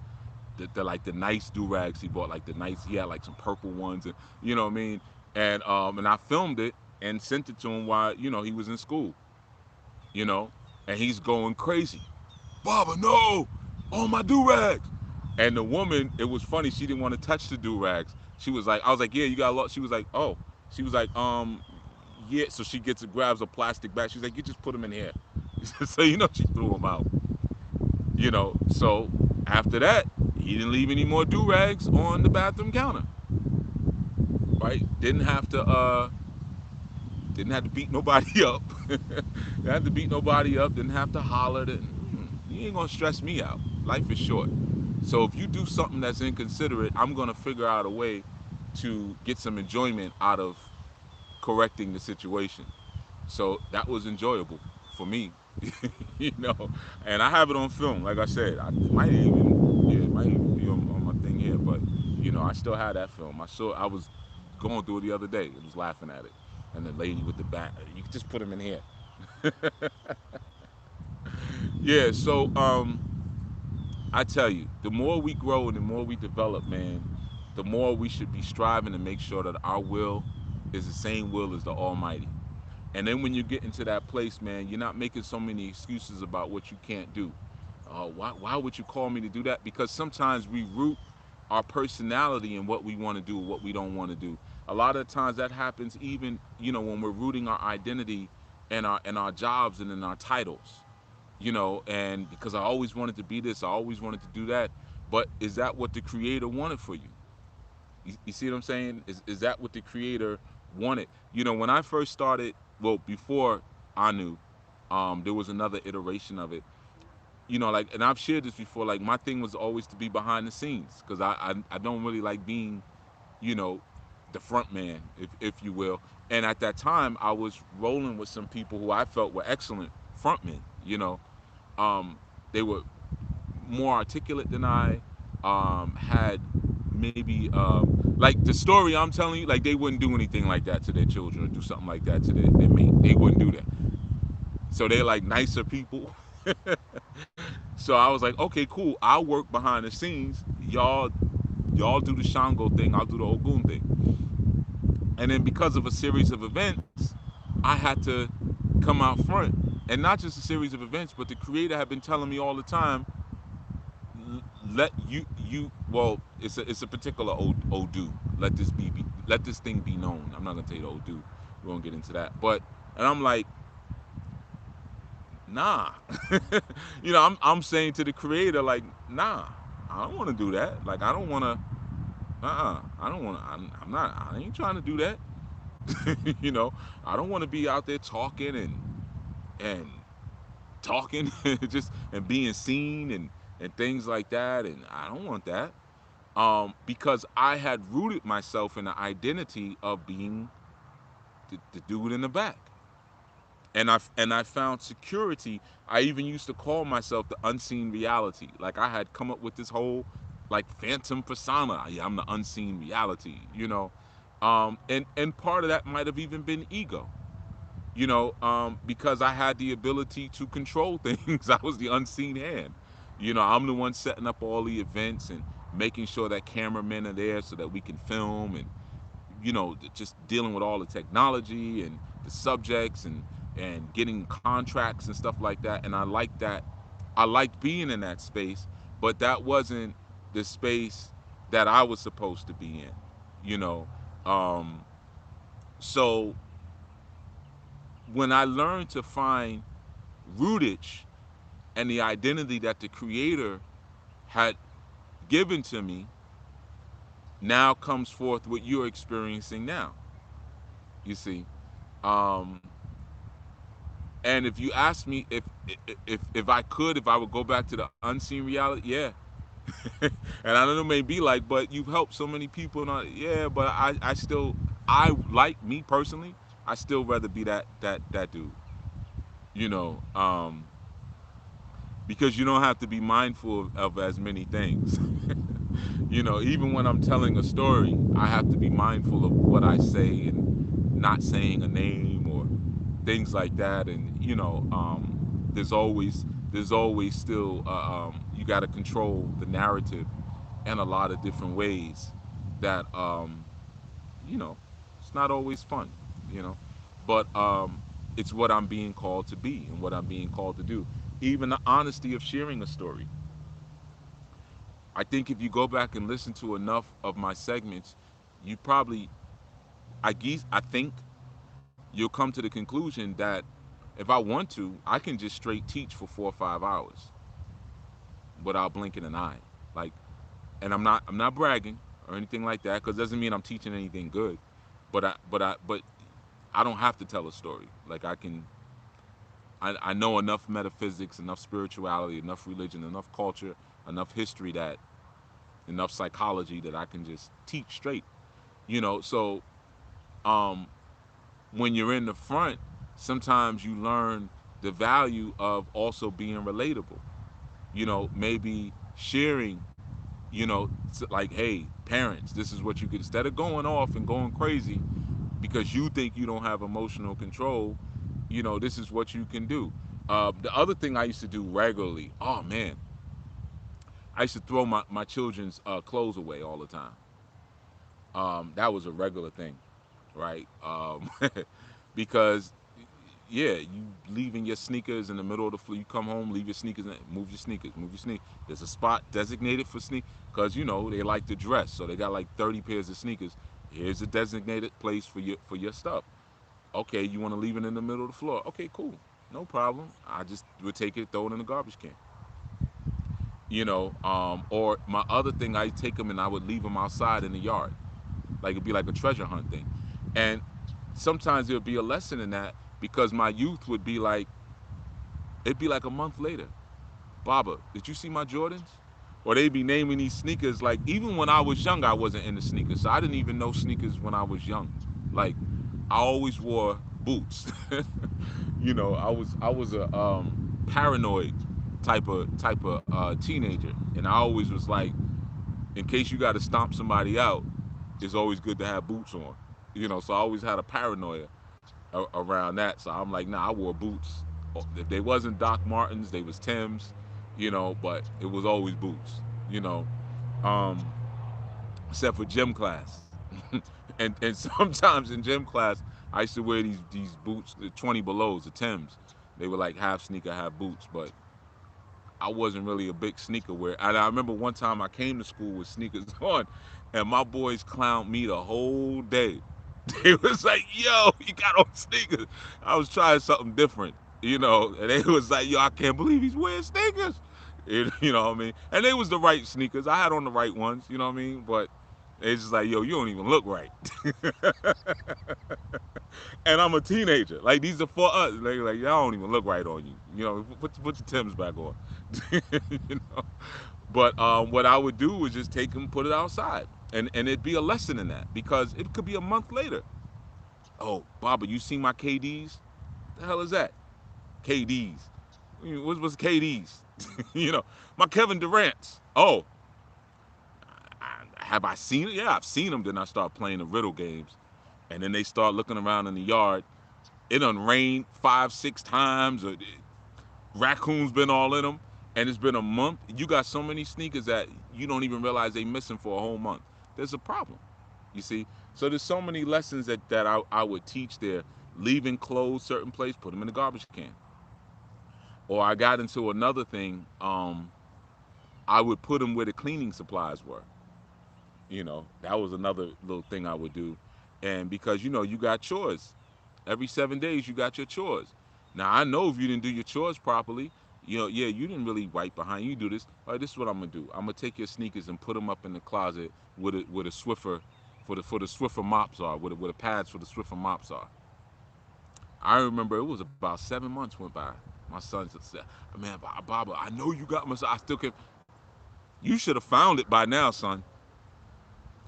the like the nice do rags he bought, like the nice. He had like some purple ones, and you know what I mean. And I filmed it and sent it to him while he was in school. You know, and he's going crazy. Baba, no, all my do rags. And the woman, it was funny. She didn't want to touch the do rags. She was like, I was like, yeah, you got a lot. She was like, oh, she was like, yeah. So she gets it, grabs a plastic bag. She's like, you just put them in here. So she threw them out. So after that, he didn't leave any more do rags on the bathroom counter. Right? Didn't have to beat nobody up. Didn't have to beat nobody up. Didn't have to holler. You ain't gonna stress me out. Life is short. So if you do something that's inconsiderate, I'm gonna figure out a way to get some enjoyment out of correcting the situation. So that was enjoyable for me, you know. And I have it on film. Like I said, it might even be on my thing here. But I still have that film. I was going through it the other day. It was laughing at it, and the lady with the bat. You can just put them in here. Yeah. So I tell you, the more we grow and the more we develop, man, the more we should be striving to make sure that our will is the same will as the Almighty. And then when you get into that place, man, you're not making so many excuses about what you can't do. Why would you call me to do that? Because sometimes we root our personality in what we want to do, what we don't want to do. A lot of times that happens even, when we're rooting our identity and our jobs and in our titles. And because I always wanted to be this, I always wanted to do that. But is that what the creator wanted for you? You see what I'm saying? Is that what the creator wanted? When I first started, well, before I knew, there was another iteration of it. Like, and I've shared this before. Like, my thing was always to be behind the scenes because I don't really like being, you know, the front man, if you will. And at that time, I was rolling with some people who I felt were excellent frontmen. Um, They were more articulate than I. Had maybe like the story I'm telling you, like they wouldn't do anything like that to their children or do something like that to their mate. They wouldn't do that. So they're like nicer people. So I was like, okay, cool. I'll work behind the scenes. Y'all do the Shango thing. I'll do the Ogun thing. And then because of a series of events, I had to come out front. And not just a series of events, but the creator had been telling me all the time, let well, it's a particular Odu. Let this thing be known. I'm not gonna tell you the Odu. We won't get into that. But and I'm like, nah. I'm saying to the creator, like, nah, I don't want to do that. Like, I don't want to. I don't want to. I'm not. I ain't trying to do that. you know, I don't want to be out there talking and talking, just and being seen and things like that. And I don't want that. Because I had rooted myself in the identity of being the dude in the back. And I found security. I even used to call myself the unseen reality. Like I had come up with this whole like phantom persona. Yeah, I'm the unseen reality. And part of that might have even been ego. Because I had the ability to control things. I was the unseen hand. I'm the one setting up all the events and making sure that cameramen are there so that we can film and just dealing with all the technology and the subjects and getting contracts and stuff like that. And I like that. I liked being in that space, but that wasn't the space that I was supposed to be in. You know, um, so when I learned to find rootage and the identity that the creator had given to me, now comes forth what you're experiencing now. You see, um, and if you ask me if I could, if I would go back to the unseen reality, yeah. And I don't know, maybe like, but you've helped so many people, and yeah. But I still, I like me personally. I still rather be that dude. You know, because you don't have to be mindful of as many things. Even when I'm telling a story, I have to be mindful of what I say and not saying a name or things like that. And there's always still you got to control the narrative in a lot of different ways that you know it's not always fun. you know but it's what I'm being called to be and what I'm being called to do. Even the honesty of sharing a story. I think if you go back and listen to enough of my segments, you probably, I think you'll come to the conclusion that if I want to, I can just straight teach for 4 or 5 hours without blinking an eye. Like, and I'm not bragging or anything like that, because it doesn't mean I'm teaching anything good. But I don't have to tell a story. Like I know enough metaphysics, enough spirituality, enough religion, enough culture, enough history, that enough psychology that I can just teach straight. So um, when you're in the front, sometimes you learn the value of also being relatable. Maybe sharing. Like, hey, parents, this is what you could, instead of going off and going crazy because you think you don't have emotional control. This is what you can do. The other thing I used to do regularly. Oh man, I used to throw my children's clothes away all the time. That was a regular thing, right? Because yeah, you leaving your sneakers in the middle of the floor. You come home, leave your sneakers, move your sneakers, move your sneakers. There's a spot designated for sneakers because they like to dress, so they got like 30 pairs of sneakers. Here's a designated place for your stuff. Okay, you want to leave it in the middle of the floor? Okay, cool, no problem. I just would take it, throw it in the garbage can. Or my other thing, I take them and I would leave them outside in the yard. Like it'd be like a treasure hunt thing. And sometimes there'd be a lesson in that, because my youth would be like, it'd be like a month later. Baba, did you see my Jordans? Or they'd be naming these sneakers. Like, even when I was young, I wasn't into sneakers. So I didn't even know sneakers when I was young. Like, I always wore boots. I was a paranoid. type of teenager, and I always was like, in case you got to stomp somebody out, it's always good to have boots on. So I always had a paranoia around that. So I'm like, nah, I wore boots. If they wasn't Doc Martens, they was Tims, but it was always boots, you know, um, except for gym class. And sometimes in gym class, I used to wear these boots, the 20 belows, the Tims. They were like half sneaker, half boots, but I wasn't really a big sneaker wearer. And I remember one time I came to school with sneakers on, and my boys clowned me the whole day. They was like, "Yo, you got on sneakers." I was trying something different, and they was like, "Yo, I can't believe he's wearing sneakers." You know what I mean? And they was the right sneakers. I had on the right ones, you know what I mean? But it's just like, "Yo, you don't even look right." And I'm a teenager. Like, these are for us. Like, y'all don't even look right on you. Put your Timbs back on. you know. But what I would do was just take them, put it outside, and it'd be a lesson in that, because it could be a month later. Oh, Baba, you seen my KDs? The hell is that? KDs. What's KDs? My Kevin Durant's. Oh, have I seen it? Yeah, I've seen them. Then I start playing the riddle games, and then they start looking around in the yard. It done rained 5, 6 times. Or raccoons been all in them, and it's been a month. You got so many sneakers that you don't even realize they missing for a whole month. There's a problem, you see. So there's so many lessons that I would teach there. Leaving clothes certain place, put them in the garbage can. Or I got into another thing. I would put them where the cleaning supplies were. That was another little thing I would do. And because you got chores, every 7 days you got your chores. Now I know if you didn't do your chores properly, yeah, you didn't really wipe behind. You do this. All right, this is what I'm gonna do. I'm gonna take your sneakers and put them up in the closet with a Swiffer, for the Swiffer mops are, where the pads for the Swiffer mops are. I remember it was about 7 months went by. My son said, "Man, Baba, I know you got my. I still can. You should have found it by now, son.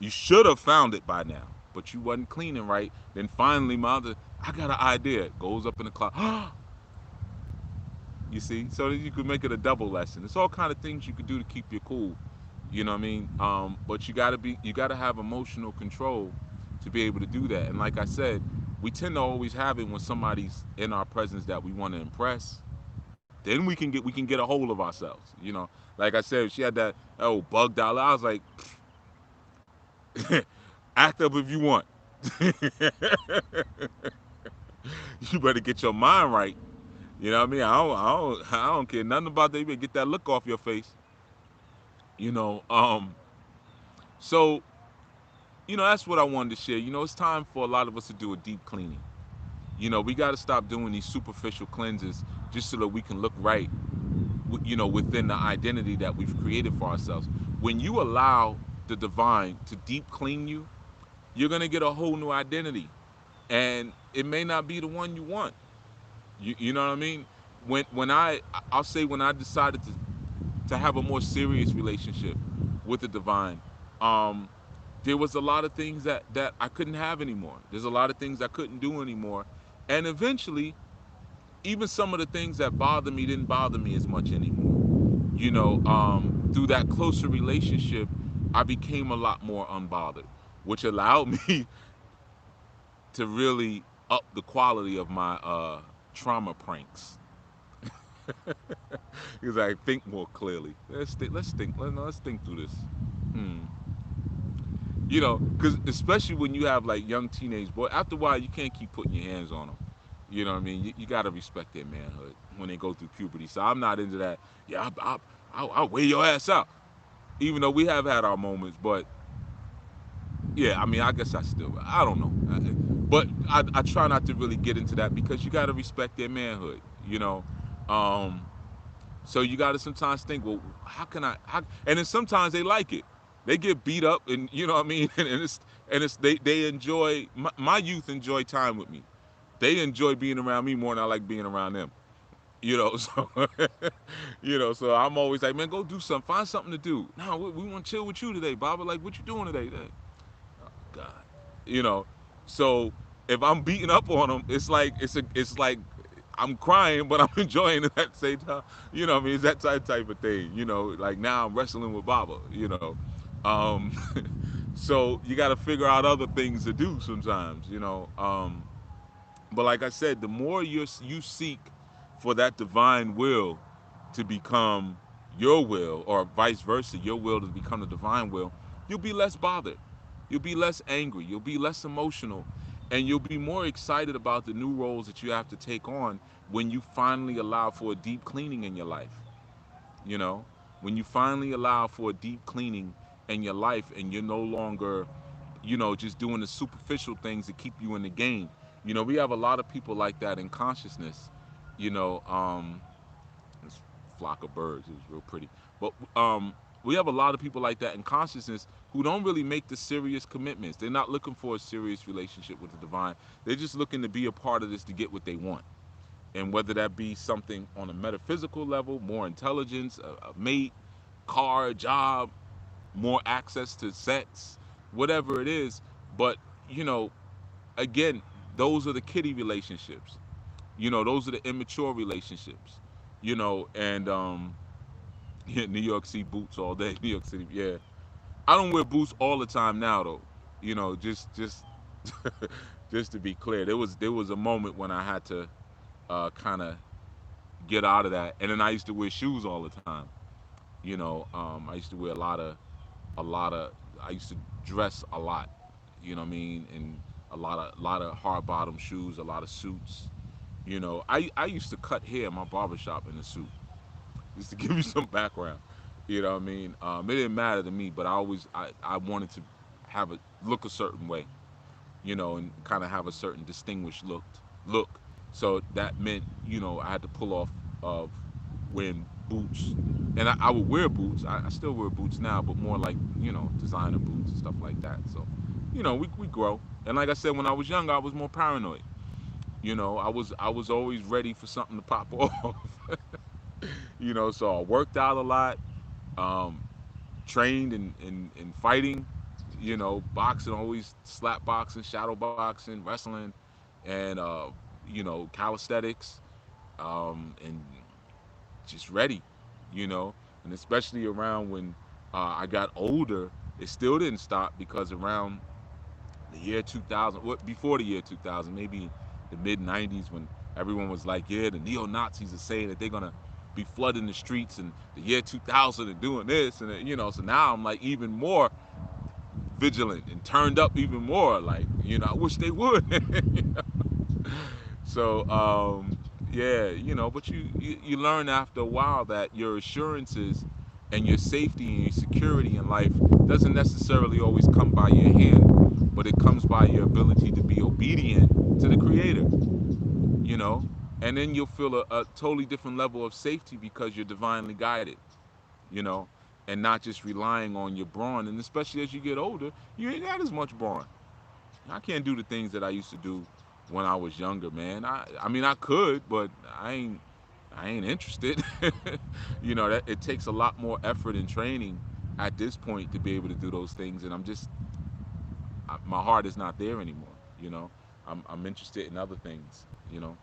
You should have found it by now, but you wasn't cleaning right." Then finally, mother, I got an idea. Goes up in the closet. You see, so that you could make it a double lesson. It's all kind of things you could do to keep you cool. You know what I mean? But you gotta have emotional control to be able to do that. And like I said, we tend to always have it when somebody's in our presence that we want to impress. Then we can get a hold of ourselves. Like I said, she had that bug dollar. I was like, act up if you want. You better get your mind right. You know what I mean? I don't care nothing about that. You better get that look off your face. You know. So that's what I wanted to share. It's time for a lot of us to do a deep cleaning. We got to stop doing these superficial cleanses just so that we can look right. Within the identity that we've created for ourselves. When you allow the divine to deep clean you, you're gonna get a whole new identity, and it may not be the one you want. You know what I mean? I'll say when I decided to have a more serious relationship with the divine, um, there was a lot of things that I couldn't have anymore. There's a lot of things I couldn't do anymore, and eventually, even some of the things that bothered me didn't bother me as much anymore. Through that closer relationship, I became a lot more unbothered, which allowed me to really up the quality of my trauma pranks. Because I think more clearly. Let's think through this. Hmm. Because especially when you have like young teenage boys, after a while you can't keep putting your hands on them. You know what I mean? You got to respect their manhood when they go through puberty. So I'm not into that. Yeah, I'll wear your ass out. Even though we have had our moments, but yeah, I mean, I guess I don't know. But I try not to really get into that because you got to respect their manhood, you know. Um, so you got to sometimes think, well, how can and then sometimes they like it. They get beat up, and you know what I mean. And it's they enjoy my youth enjoy time with me. They enjoy being around me more than I like being around them. So so I'm always like, man, go do something, find something to do. No, we want to chill with you today, Baba. Like, what you doing today? God, you know. So if I'm beating up on them, it's like I'm crying, but I'm enjoying it at the same time. You know what I mean? It's that type of thing. You know, like now I'm wrestling with Baba, you know. Um, so you got to figure out other things to do sometimes, you know. But like I said, the more you seek for that divine will to become your will, or vice versa, your will to become the divine will, you'll be less bothered. You'll be less angry. You'll be less emotional. And you'll be more excited about the new roles that you have to take on when you finally allow for a deep cleaning in your life. You know, when you finally allow for a deep cleaning in your life and you're no longer, you know, just doing the superficial things that keep you in the game. You know, we have a lot of people like that in consciousness. You know, this flock of birds, it was real pretty. But we have a lot of people like that in consciousness who don't really make the serious commitments. They're not looking for a serious relationship with the divine. They're just looking to be a part of this to get what they want. And whether that be something on a metaphysical level, more intelligence, a mate, car, job, more access to sex, whatever it is. But, you know, again, those are the kiddie relationships. You know, those are the immature relationships. You know, and yeah, New York City boots all day. New York City, yeah. I don't wear boots all the time now though. You know, just just to be clear, there was a moment when I had to kind of get out of that, and then I used to wear shoes all the time. You know, I used to wear a lot of I used to dress a lot, you know what I mean, and a lot of hard bottom shoes, a lot of suits. You know, I used to cut hair in my barbershop in a suit, just to give you some background. You know what I mean? It didn't matter to me, but I wanted to have it look a certain way, you know, and kind of have a certain distinguished look. So that meant, you know, I had to pull off of wearing boots, and I would wear boots. I still wear boots now, but more like, you know, designer boots and stuff like that. So, you know, we grow. And like I said, when I was younger, I was more paranoid. You know, I was always ready for something to pop off. You know, so I worked out a lot, um, trained in fighting, you know, boxing, always slap boxing, shadow boxing, wrestling, and you know, calisthenics, and just ready, you know, and especially around when I got older, it still didn't stop because around the year 2000, what before the year 2000, maybe the mid 90s, when everyone was like, yeah, the neo Nazis are saying that they're gonna be flooding the streets in the year 2000 and doing this, and you know, so now I'm like even more vigilant and turned up even more. Like, you know, I wish they would. You know? So, yeah, you know, but you learn after a while that your assurances and your safety and your security in life doesn't necessarily always come by your hand, but it comes by your ability to be obedient to the Creator, you know? And then you'll feel a totally different level of safety because you're divinely guided, you know, and not just relying on your brawn. And especially as you get older, you ain't got as much brawn. I can't do the things that I used to do when I was younger, man. I mean I could, but I ain't interested. You know, that it takes a lot more effort and training at this point to be able to do those things, and my heart is not there anymore, you know. I'm interested in other things, you know.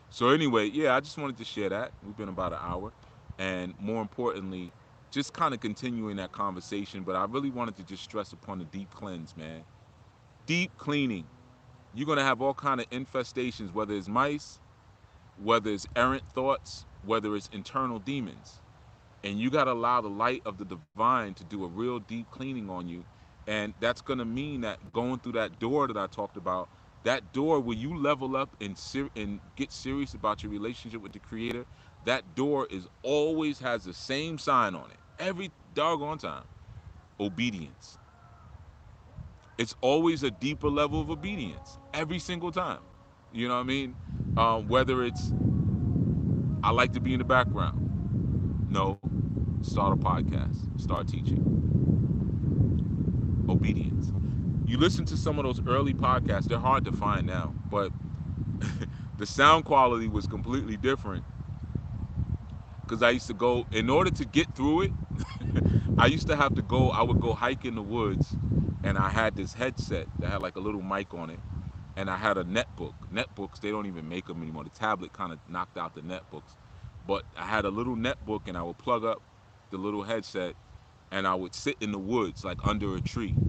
So anyway, yeah, I just wanted to share that. We've been about an hour, and more importantly, just kind of continuing that conversation, but I really wanted to just stress upon the deep cleanse, man. Deep cleaning. You're gonna have all kind of infestations, whether it's mice, whether it's errant thoughts, whether it's internal demons. And you gotta allow the light of the divine to do a real deep cleaning on you. And that's gonna mean that going through that door that I talked about, that door where you level up and get serious about your relationship with the creator, that door is always has the same sign on it. Every doggone time. Obedience. It's always a deeper level of obedience every single time. You know what I mean? Whether it's I like to be in the background, no, start a podcast, start teaching, obedience. You listen to some of those early podcasts; they're hard to find now, but the sound quality was completely different because I used to go in order to get through it. I used to have to go. I would go hike in the woods, and I had this headset that had like a little mic on it, and I had a netbook. Netbooks, they don't even make them anymore. The tablet kind of knocked out the netbooks. But I had a little netbook, and I would plug up the little headset, and I would sit in the woods, like under a tree,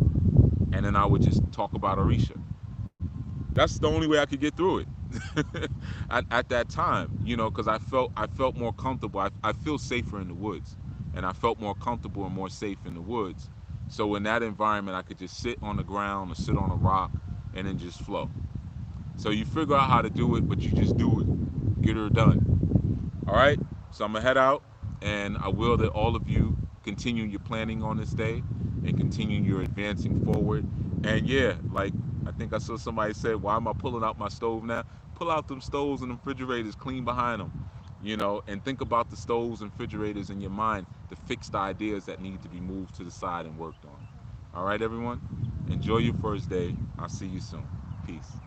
and then I would just talk about Orisha. That's the only way I could get through it at that time, because I felt more comfortable. I feel safer in the woods, and I felt more comfortable and more safe in the woods. So in that environment, I could just sit on the ground or sit on a rock and then just flow. So you figure out how to do it, but you just do it. Get her done. All right. So I'm gonna head out, and I will that all of you continue your planning on this day and continue your advancing forward. And yeah, like I think I saw somebody said, "Why am I pulling out my stove now?" Pull out them stoves and them refrigerators, clean behind them, and think about the stoves and refrigerators in your mind, the fixed ideas that need to be moved to the side and worked on. All right, everyone. Enjoy your first day. I'll see you soon. Peace.